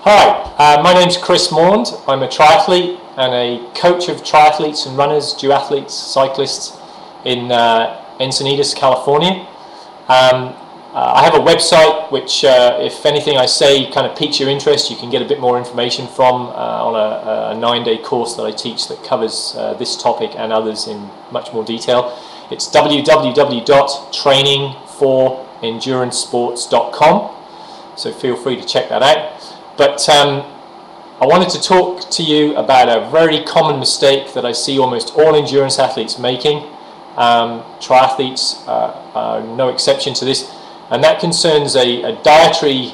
Hi, my name's Chris Maund. I'm a triathlete and a coach of triathletes and runners, duathletes, cyclists in Encinitas, California. I have a website which, if anything I say kind of piques your interest, you can get a bit more information from on a 9-day course that I teach that covers this topic and others in much more detail. It's www.trainingforendurancesports.com, so feel free to check that out. But I wanted to talk to you about a very common mistake that I see almost all endurance athletes making. Triathletes are no exception to this, and that concerns a dietary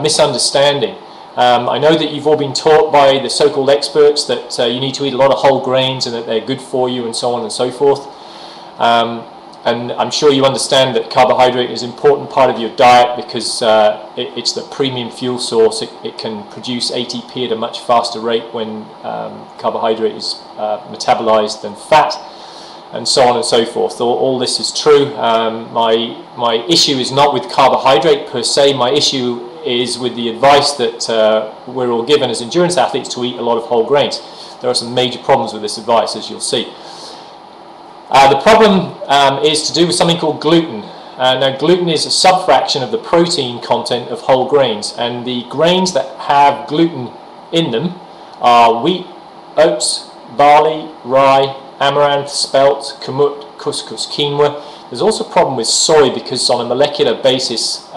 misunderstanding. I know that you've all been taught by the so-called experts that you need to eat a lot of whole grains and that they're good for you and so on and so forth. And I'm sure you understand that carbohydrate is an important part of your diet because it's the premium fuel source. It can produce ATP at a much faster rate when carbohydrate is metabolized than fat, and so on and so forth. All this is true. My issue is not with carbohydrate per se. My issue is with the advice that we're all given as endurance athletes to eat a lot of whole grains. There are some major problems with this advice, as you'll see. The problem is to do with something called gluten. Now, gluten is a subfraction of the protein content of whole grains, and the grains that have gluten in them are wheat, oats, barley, rye, amaranth, spelt, kamut, couscous, quinoa. There's also a problem with soy because on a molecular basis,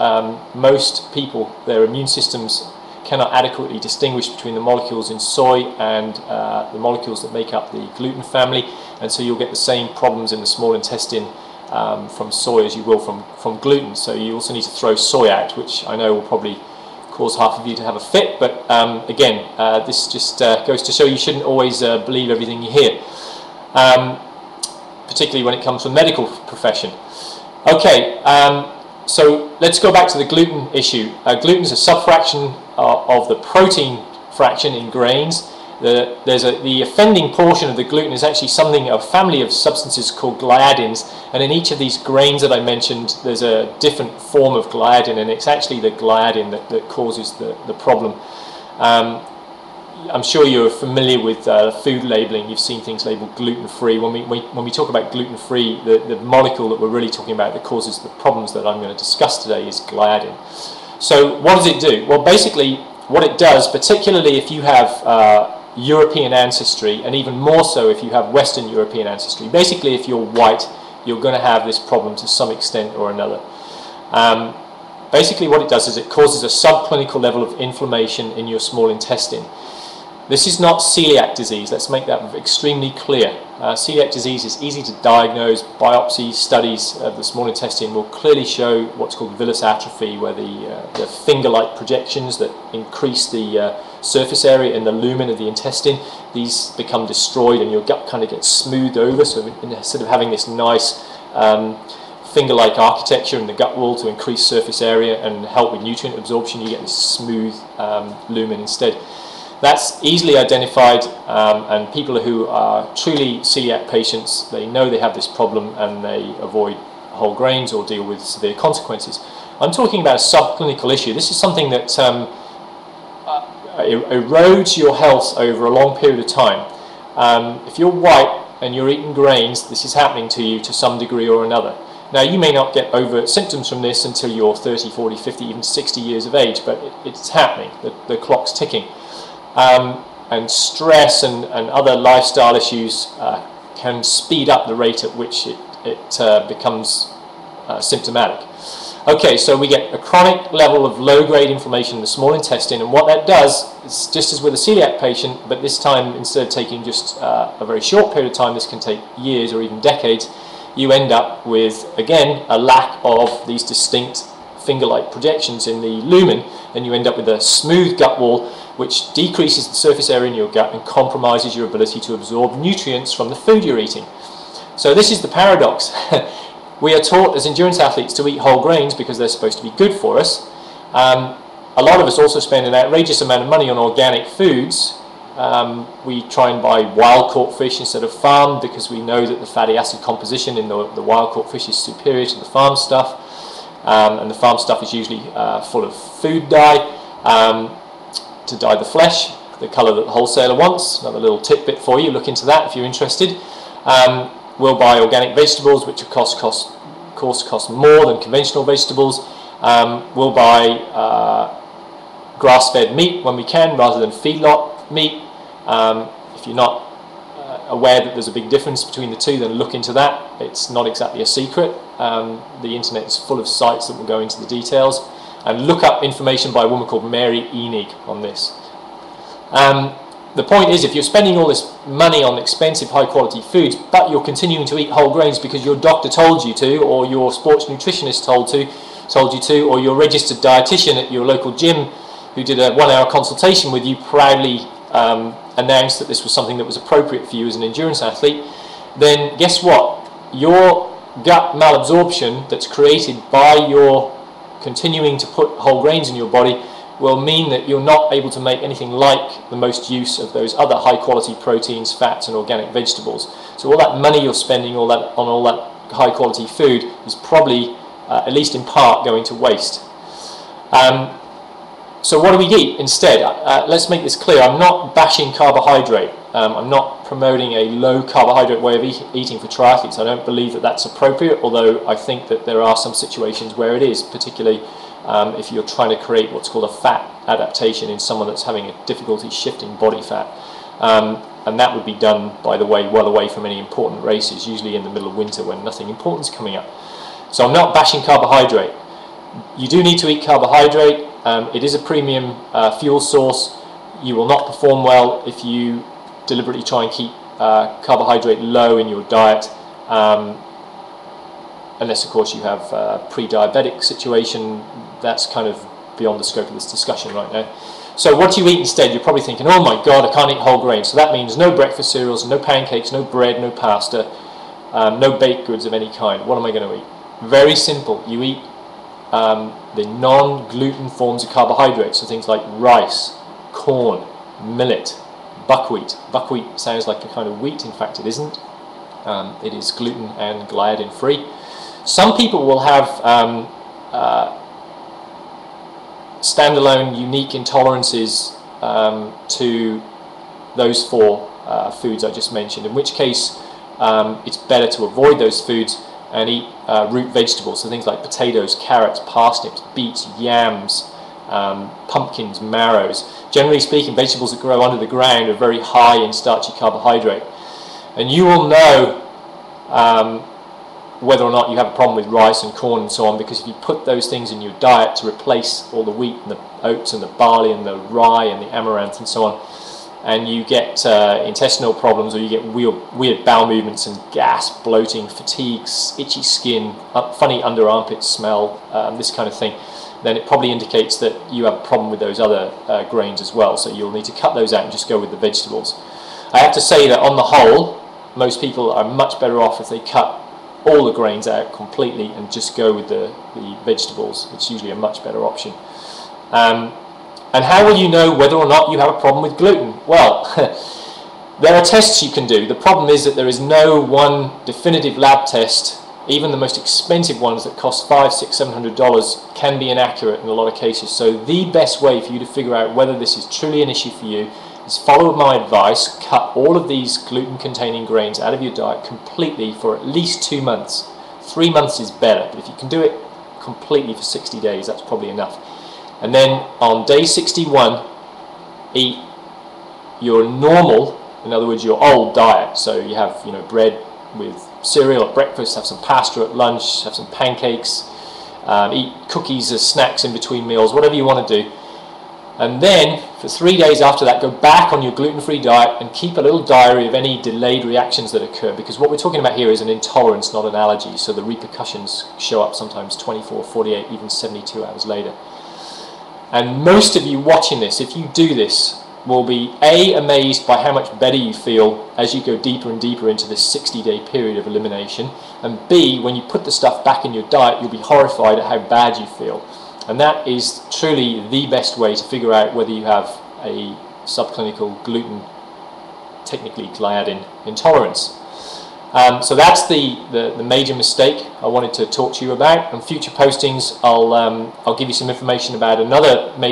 most people, their immune systems cannot adequately distinguish between the molecules in soy and the molecules that make up the gluten family, and so you'll get the same problems in the small intestine from soy as you will from gluten. So you also need to throw soy out, which I know will probably cause half of you to have a fit, but again, this just goes to show you shouldn't always believe everything you hear, particularly when it comes from the medical profession. Okay, so let's go back to the gluten issue. Gluten is a subfraction of the protein fraction in grains. The offending portion of the gluten is actually a family of substances called gliadins, and in each of these grains that I mentioned there's a different form of gliadin, and it's actually the gliadin that causes the problem. I'm sure you're familiar with food labeling. You've seen things labeled gluten-free. When we talk about gluten-free, the molecule that we're really talking about that causes the problems that I'm going to discuss today is gliadin. So what does it do? Well, basically what it does, particularly if you have European ancestry, and even more so if you have Western European ancestry, basically if you're white, you're going to have this problem to some extent or another. Basically what it does is it causes a subclinical level of inflammation in your small intestine. This is not celiac disease. Let's make that extremely clear. Celiac disease is easy to diagnose. Biopsy studies of the small intestine will clearly show what's called villus atrophy, where the finger-like projections that increase the surface area in the lumen of the intestine, these become destroyed and your gut kind of gets smoothed over. So instead of having this nice finger-like architecture in the gut wall to increase surface area and help with nutrient absorption, you get this smooth lumen instead. That's easily identified, and people who are truly celiac patients, they know they have this problem and they avoid whole grains or deal with severe consequences. I'm talking about a subclinical issue. This is something that erodes your health over a long period of time. If you're white and you're eating grains, this is happening to you to some degree or another. Now, you may not get overt symptoms from this until you're 30, 40, 50, even 60 years of age, but it's happening. The clock's ticking. And stress and other lifestyle issues can speed up the rate at which it becomes symptomatic. Okay, so we get a chronic level of low-grade inflammation in the small intestine, and what that does is just as with a celiac patient, but this time instead of taking just a very short period of time, this can take years or even decades, you end up with, again, a lack of these distinct finger-like projections in the lumen, and you end up with a smooth gut wall which decreases the surface area in your gut and compromises your ability to absorb nutrients from the food you're eating. So this is the paradox. We are taught as endurance athletes to eat whole grains because they're supposed to be good for us. A lot of us also spend an outrageous amount of money on organic foods. We try and buy wild-caught fish instead of farmed because we know that the fatty acid composition in the wild-caught fish is superior to the farm stuff. And the farm stuff is usually full of food dye. to dye the flesh, the colour that the wholesaler wants. Another little tidbit for you, look into that if you're interested. We'll buy organic vegetables, which of course cost more than conventional vegetables. We'll buy grass-fed meat when we can, rather than feedlot meat. If you're not aware that there's a big difference between the two, then look into that. It's not exactly a secret. The internet is full of sites that will go into the details. And look up information by a woman called Mary Enig on this. The point is, if you're spending all this money on expensive high-quality foods, but you're continuing to eat whole grains because your doctor told you to, or your sports nutritionist told you to, or your registered dietitian at your local gym who did a 1-hour consultation with you proudly announced that this was something that was appropriate for you as an endurance athlete, then guess what? Your gut malabsorption that's created by your continuing to put whole grains in your body will mean that you're not able to make anything like the most use of those other high quality proteins, fats and organic vegetables. So all that money you're spending on all that high quality food is probably, at least in part, going to waste. So what do we eat instead? Let's make this clear. I'm not bashing carbohydrate. I'm not promoting a low carbohydrate way of eating for triathletes. I don't believe that that's appropriate, although I think that there are some situations where it is, particularly if you're trying to create what's called a fat adaptation in someone that's having a difficulty shifting body fat. And that would be done, by the way, well away from any important races, usually in the middle of winter when nothing important is coming up. So I'm not bashing carbohydrate. You do need to eat carbohydrate. It is a premium fuel source. You will not perform well if you deliberately try and keep carbohydrate low in your diet, unless of course you have a pre-diabetic situation. That's kind of beyond the scope of this discussion right now. So what do you eat instead? You're probably thinking, oh my god, I can't eat whole grains. So that means no breakfast cereals, no pancakes, no bread, no pasta, no baked goods of any kind. What am I going to eat? Very simple. You eat the non-gluten forms of carbohydrates, so things like rice, corn, millet, buckwheat. Buckwheat sounds like a kind of wheat, in fact it isn't. It is gluten and gliadin free. Some people will have standalone unique intolerances to those four foods I just mentioned, in which case it's better to avoid those foods and eat root vegetables, so things like potatoes, carrots, parsnips, beets, yams, pumpkins, marrows. Generally speaking, vegetables that grow under the ground are very high in starchy carbohydrate. And you will know whether or not you have a problem with rice and corn and so on, because if you put those things in your diet to replace all the wheat and the oats and the barley and the rye and the amaranth and so on, and you get intestinal problems, or you get weird bowel movements and gas, bloating, fatigue, itchy skin, funny under armpit smell, this kind of thing, then it probably indicates that you have a problem with those other grains as well. So you'll need to cut those out and just go with the vegetables. I have to say that on the whole, most people are much better off if they cut all the grains out completely and just go with the vegetables. It's usually a much better option. And how will you know whether or not you have a problem with gluten? Well, there are tests you can do. The problem is that there is no one definitive lab test. Even the most expensive ones that cost $500, $600, $700 can be inaccurate in a lot of cases. So the best way for you to figure out whether this is truly an issue for you is follow my advice. Cut all of these gluten-containing grains out of your diet completely for at least 2 months. 3 months is better, but if you can do it completely for 60 days, that's probably enough. And then on day 61, eat your normal, in other words, your old diet. So you have, bread with cereal at breakfast, have some pasta at lunch, have some pancakes, eat cookies as snacks in between meals, whatever you want to do. And then for 3 days after that, go back on your gluten-free diet and keep a little diary of any delayed reactions that occur, because what we're talking about here is an intolerance, not an allergy. So the repercussions show up sometimes 24, 48, even 72 hours later. And most of you watching this, if you do this, will be A, amazed by how much better you feel as you go deeper and deeper into this 60-day period of elimination, and B, when you put the stuff back in your diet, you'll be horrified at how bad you feel. And that is truly the best way to figure out whether you have a subclinical gluten, technically gliadin, intolerance. So that's the major mistake I wanted to talk to you about. On future postings, I'll give you some information about another major